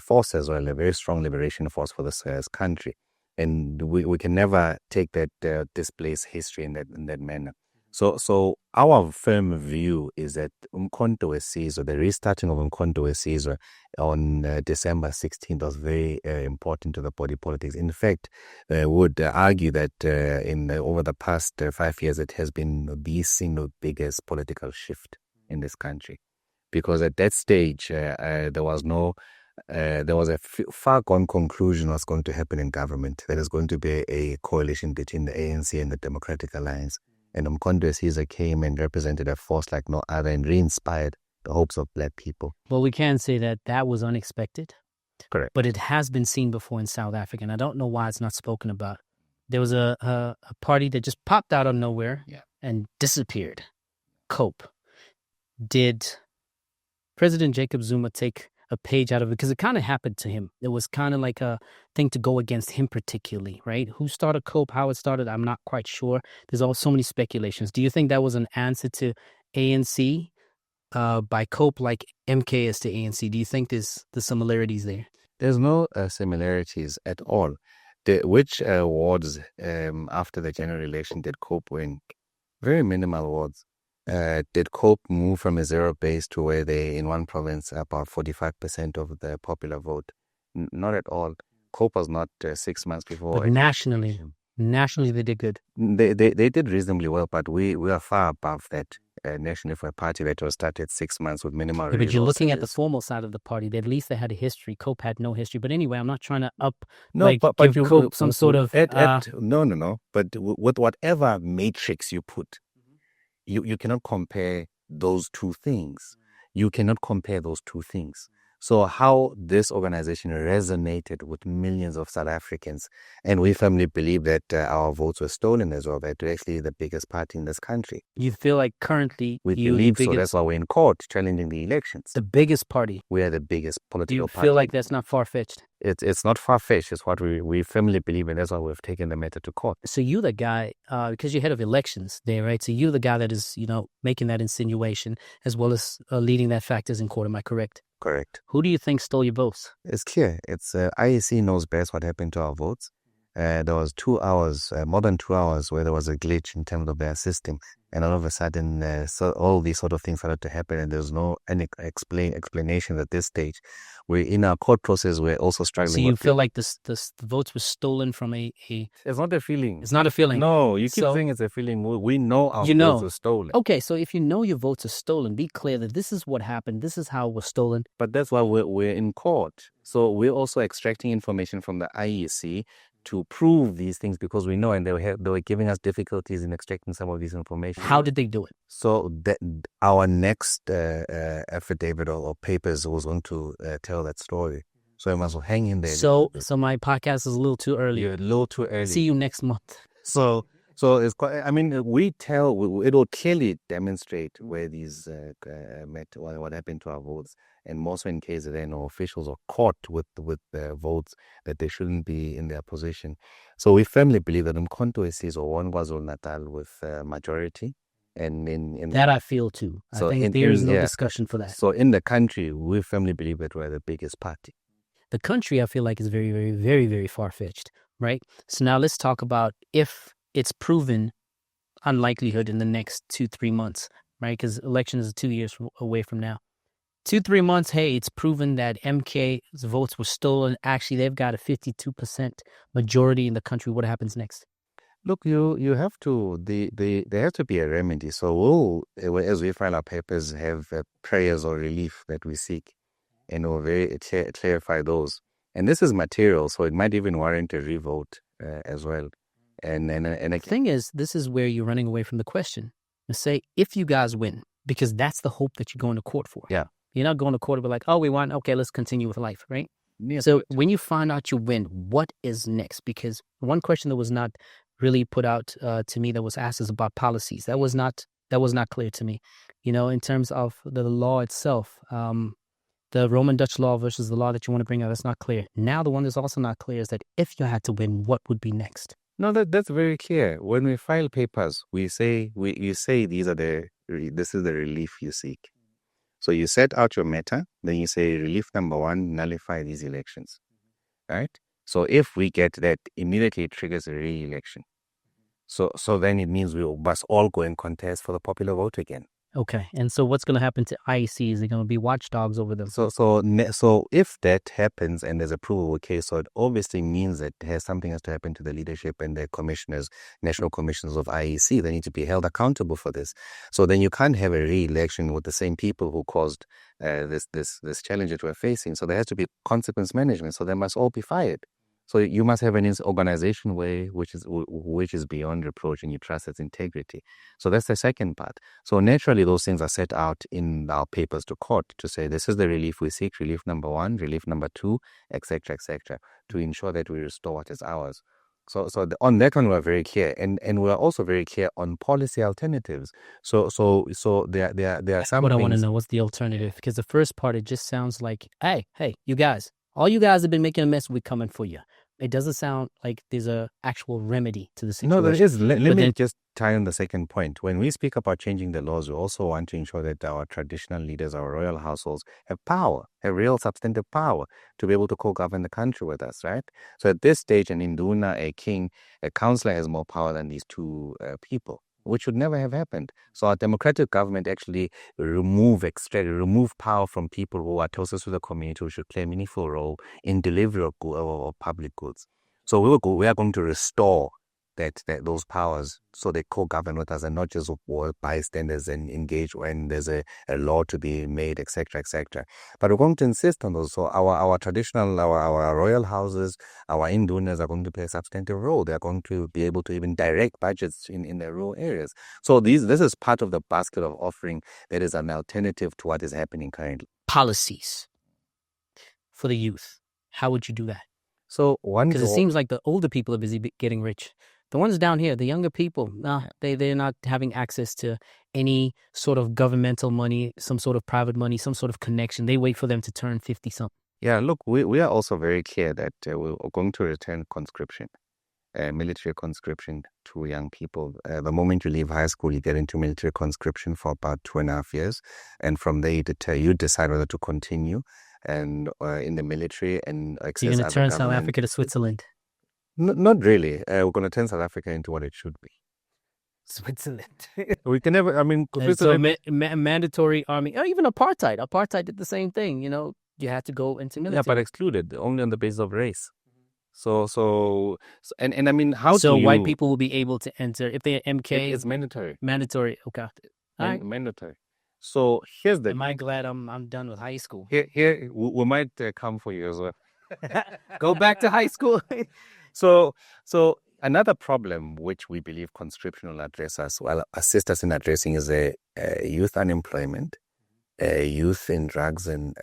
force as well, a very strong liberation force for this country. And we can never take that displace history in that manner. So our firm view is that Umkhonto we-Sizwe, the restarting of Umkhonto we-Sizwe on December 16th was very important to the body politics. In fact, would argue that over the past 5 years, it has been the single biggest political shift in this country. Because at that stage, there was a far gone conclusion what's going to happen in government. There is going to be a coalition between the ANC and the Democratic Alliance. And Umkhonto we-Sizwe came and represented a force like no other and re-inspired the hopes of black people. Well, we can say that was unexpected. Correct. But it has been seen before in South Africa, and I don't know why it's not spoken about. There was a party that just popped out of nowhere and disappeared. COPE. Did President Jacob Zuma take a page out of it? Because it kind of happened to him. It was kind of like a thing to go against him particularly, right? Who started COPE, how it started, I'm not quite sure. There's all so many speculations. Do you think that was an answer to ANC by COPE like MK is to ANC? Do you think there's the similarities there? There's no similarities at all. Which wards after the general election did COPE win? Very minimal wards. Did COPE move from a zero base to where they, in one province, about 45% of the popular vote? Not at all. COPE was not 6 months before. But nationally they did good. They did reasonably well, but we are far above that nationally for a party that was started 6 months with minimal resources. But you're looking at the formal side of the party. At least they had a history. COPE had no history. But anyway, I'm not trying to give COPE some sort of... No. But with whatever matrix you put, you cannot compare those two things. You cannot compare those two things. So how this organization resonated with millions of South Africans, and we firmly believe that our votes were stolen as well, that we're actually the biggest party in this country. You feel like currently We you believe the so. biggest, That's why we're in court challenging the elections. the biggest party. We are the biggest Do political you party. feel like that's not far-fetched? It's not far-fetched. It's what we firmly believe in. That's why we've taken the matter to court. So you the guy, because you're head of elections there, right? So you the guy that is, making that insinuation as well as leading that factors in court. Am I correct? Correct. Who do you think stole your votes? It's clear. It's IEC knows best what happened to our votes. There was 2 hours, more than 2 hours, where there was a glitch in terms of their system, and all of a sudden, so all these sort of things started to happen, and there's no any explanation at this stage. We're in our court process. We're also struggling. So you feel like the votes were stolen from a? It's not a feeling. It's not a feeling. No, you keep saying it's a feeling. We know our You votes know. were stolen. Okay, so if you know your votes are stolen, be clear that this is what happened. This is how it was stolen. But that's why we're in court. So we're also extracting information from the IEC to prove these things, because we know, and they were giving us difficulties in extracting some of this information. How did they do it? So our next affidavit or papers was going to tell that story. So I must hang in there. So my podcast is a little too early. You're a little too early. See you next month. So it's quite. I mean, it will clearly demonstrate where these met, what happened to our votes, and more so in case there are no officials are caught with their votes that they shouldn't be in their position. So we firmly believe that Umkhonto weSizwe won KwaZulu-Natal with majority, and in that I feel too. So I think there is no discussion for that. So in the country, we firmly believe that we're the biggest party. The country, I feel like, is very, very, very, very far-fetched, right? So now let's talk about if it's proven unlikelihood in the next 2-3 months, right? Because elections are 2 years away from now. 2-3 months, hey, it's proven that MK's votes were stolen. Actually, they've got a 52% majority in the country. What happens next? Look, you have to, there has to be a remedy. So we'll, as we file our papers, have prayers or relief that we seek, and we'll very clarify those. And this is material, so it might even warrant a revote as well. And the thing is, this is where you're running away from the question. And say, if you guys win, because that's the hope that you're going to court for. Yeah. You're not going to court and be like, oh, we won. Okay, let's continue with life, right? Yes, so when you find out you win, what is next? Because one question that was not really put out to me that was asked is about policies. That was not clear to me. In terms of the law itself, the Roman Dutch law versus the law that you want to bring out, that's not clear. Now the one that's also not clear is that if you had to win, what would be next? No, that's very clear. When we file papers, you say this is the relief you seek. So you set out your matter, then you say relief number 1, nullify these elections, right? So if we get that, immediately it triggers a re-election. So then it means we must all go and contest for the popular vote again. Okay, and so what's going to happen to IEC? Is there going to be watchdogs over them? So if that happens and there's a provable case, so it obviously means that something has to happen to the leadership and the commissioners, national commissioners of IEC. They need to be held accountable for this. So then you can't have a re-election with the same people who caused this challenge that we're facing. So there has to be consequence management. So they must all be fired. So you must have an organization which is beyond reproach, and you trust its integrity. So that's the second part. So naturally, those things are set out in our papers to court to say this is the relief we seek: relief number 1, relief number 2, etc., to ensure that we restore what is ours. So on that one, we're very clear, and we're also very clear on policy alternatives. So there are some. What I want to know, what's the alternative? Because the first part, it just sounds like, hey, you guys, all you guys have been making a mess. We're coming for you. It doesn't sound like there's a actual remedy to the situation. No, there is. Let me just tie on the second point. When we speak about changing the laws, we also want to ensure that our traditional leaders, our royal households, have power, have real substantive power to be able to co-govern the country with us, right? So at this stage, an Induna, a king, a councillor has more power than these two people, which would never have happened. So our democratic government actually remove power from people who are closest to the community, who should play a meaningful role in delivery of public goods. So we are going to restore those powers so they co-govern with us and not just bystanders and engage when there's a law to be made, etc., etc. But we're going to insist on those. So our traditional, our royal houses, our indunas are going to play a substantive role. They're going to be able to even direct budgets in their rural areas. So this is part of the basket of offering that is an alternative to what is happening currently. Policies. for the youth, how would you do that? So one Because it seems like the older people are busy getting rich. The ones down here, the younger people, nah, they're not having access to any sort of governmental money, some sort of private money, some sort of connection. They wait for them to turn 50-something. Yeah, look, we are also very clear that we're going to return conscription, military conscription to young people. The moment you leave high school, you get into military conscription for about 2.5 years. And from there, you decide whether to continue and in the military and access You're going to other turn South government. Africa to Switzerland. Not really. We're going to turn South Africa into what it should be. Switzerland. We can never, I mean, So mandatory army, or even apartheid. Apartheid did the same thing. You know, you had to go into military. yeah, but excluded only on the basis of race. So and I mean, how so do white you- people will be able to enter if they're MK. It's mandatory. Mandatory. Okay. All right. Mandatory. So here's the Am I glad I'm done with high school? here we might come for you as well. Go back to high school. So another problem which we believe conscription will address as well, assist us in addressing, is youth unemployment, youth in drugs and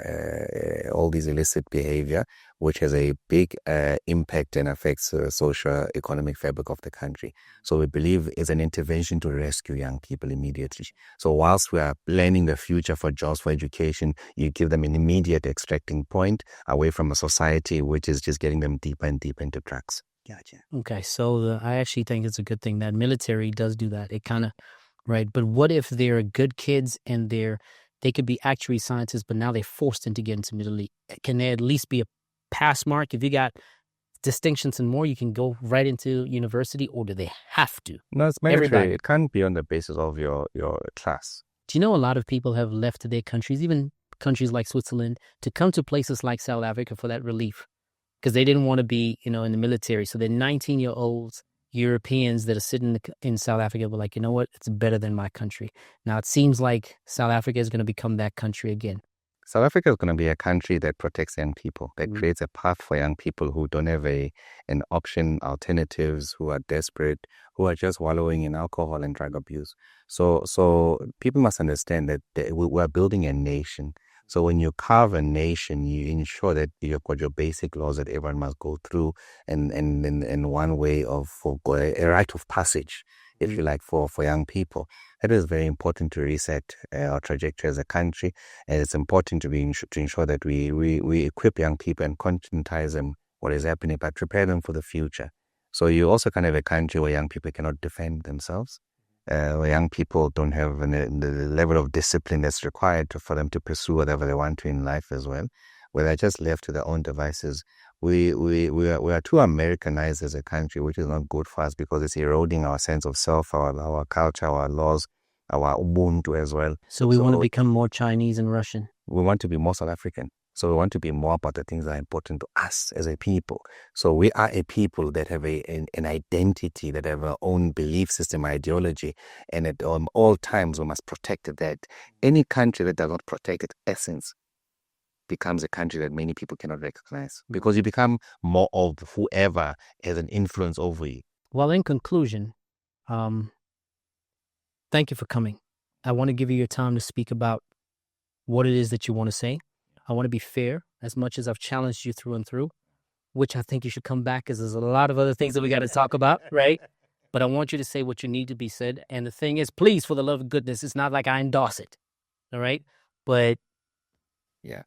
all these illicit behavior, which has a big impact and affects the socio-economic fabric of the country. So we believe it's an intervention to rescue young people immediately. So whilst we are planning the future for jobs, for education, you give them an immediate extracting point away from a society which is just getting them deeper and deeper into drugs. Gotcha. Okay, so I actually think it's a good thing that military does do that. It kind of, right? But what if they're good kids and they could be actuary scientists, but now they're forced into getting into Middle East? Can there at least be a pass mark? If you got distinctions and more, you can go right into university, or do they have to? No, it's mandatory. Everybody. It can't be on the basis of your class. Do you know a lot of people have left their countries, even countries like Switzerland, to come to places like South Africa for that relief? Because they didn't want to be, in the military. So they're 19-year-olds, Europeans that are sitting in South Africa, but like, you know what? It's better than my country. Now, it seems like South Africa is going to become that country again. South Africa is going to be a country that protects young people, that creates a path for young people who don't have an option, alternatives, who are desperate, who are just wallowing in alcohol and drug abuse. So people must understand that we're building a nation. So when you carve a nation, you ensure that you've got your basic laws that everyone must go through, and one way of a rite of passage, if you like, for young people. That is very important to reset our trajectory as a country, and it's important to ensure that we equip young people and conscientize them what is happening, but prepare them for the future. So you also can have a country where young people cannot defend themselves, where young people don't have the level of discipline that's required for them to pursue whatever they want to in life as well, where they're just left to their own devices. We are too Americanized as a country, which is not good for us because it's eroding our sense of self, our culture, our laws, our Ubuntu as well. So we want to become more Chinese and Russian. We want to be more South African. So we want to be more about the things that are important to us as a people. So we are a people that have an identity, that have our own belief system, ideology, and at all times we must protect that. Any country that does not protect its essence becomes a country that many people cannot recognize, because you become more of whoever has an influence over you. Well, in conclusion, thank you for coming. I want to give you your time to speak about what it is that you want to say. I want to be fair as much as I've challenged you through and through, which I think you should come back because there's a lot of other things that we got to talk about, right? But I want you to say what you need to be said. And the thing is, please, for the love of goodness, it's not like I endorse it, all right? But yeah.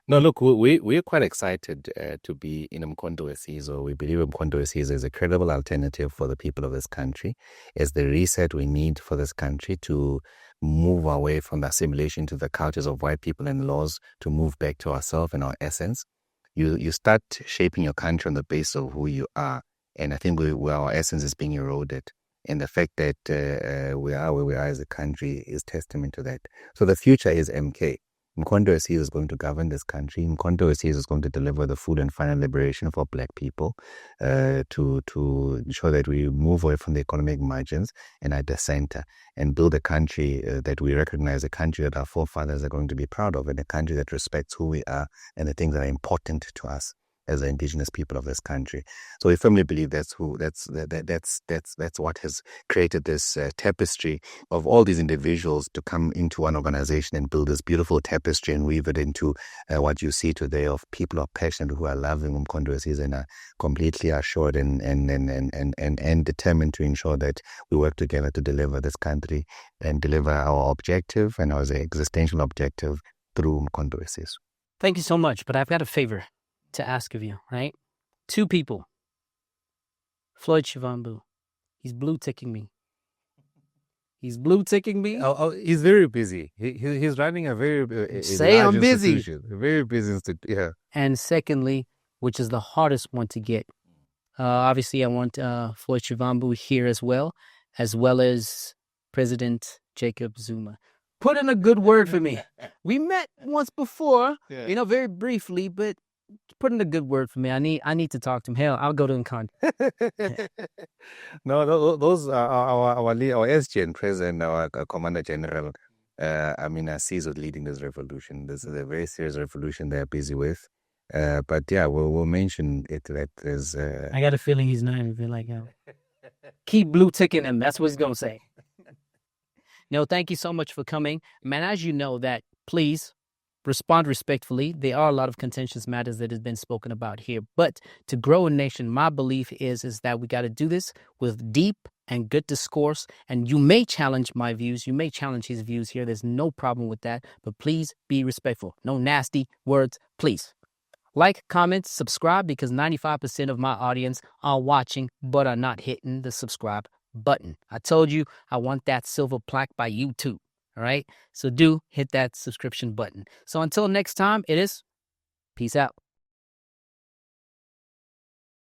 No, look, we're quite excited to be in Umkhonto weSizwe. We believe Umkhonto weSizwe is a credible alternative for the people of this country. It's the reset we need for this country to move away from the assimilation to the cultures of white people and laws, to move back to ourselves and our essence. You start shaping your country on the basis of who you are. And I think our essence is being eroded. And the fact that we are where we are as a country is testament to that. So the future is MK. Umkhonto weSizwe is going to govern this country. Umkhonto weSizwe is going to deliver the full and final liberation for Black people, to ensure that we move away from the economic margins and at the center, and build a country that we recognize, a country that our forefathers are going to be proud of, and a country that respects who we are and the things that are important to us. as the indigenous people of this country. So we firmly believe that's what has created this tapestry of all these individuals to come into one organization and build this beautiful tapestry and weave it into what you see today of people who are passionate, who are loving Umkhonto and are completely assured and determined to ensure that we work together to deliver this country and deliver our objective and our existential objective through Umkhonto. Thank you so much, but I've got a favor to ask of you, right? 2 people. Floyd Shivambu. He's blue ticking me. He's blue ticking me. He's very busy. He's running a very Say I'm busy. Very busy institution. Yeah. And secondly, which is the hardest one to get. Obviously, I want Floyd Shivambu here as well as President Jacob Zuma. Put in a good word for me. We met once before, very briefly, but put in a good word for me. I need to talk to him. Hell, I'll go to him. No, those are our SGN president, our Commander General. I see is leading this revolution. This is a very serious revolution they're busy with. But yeah, we'll mention it that there's. I got a feeling he's not even like, keep blue ticking him. That's what he's gonna say. No, thank you so much for coming, man. As you know, that please respond respectfully. There are a lot of contentious matters that has been spoken about here, but to grow a nation, my belief is that we got to do this with deep and good discourse. And you may challenge my views, you may challenge his views here. There's no problem with that, but please be respectful. No nasty words, please. Like, comment, subscribe, because 95% of my audience are watching but are not hitting the subscribe button. I told you I want that silver plaque by YouTube. All right. So do hit that subscription button. So until next time, it is peace out.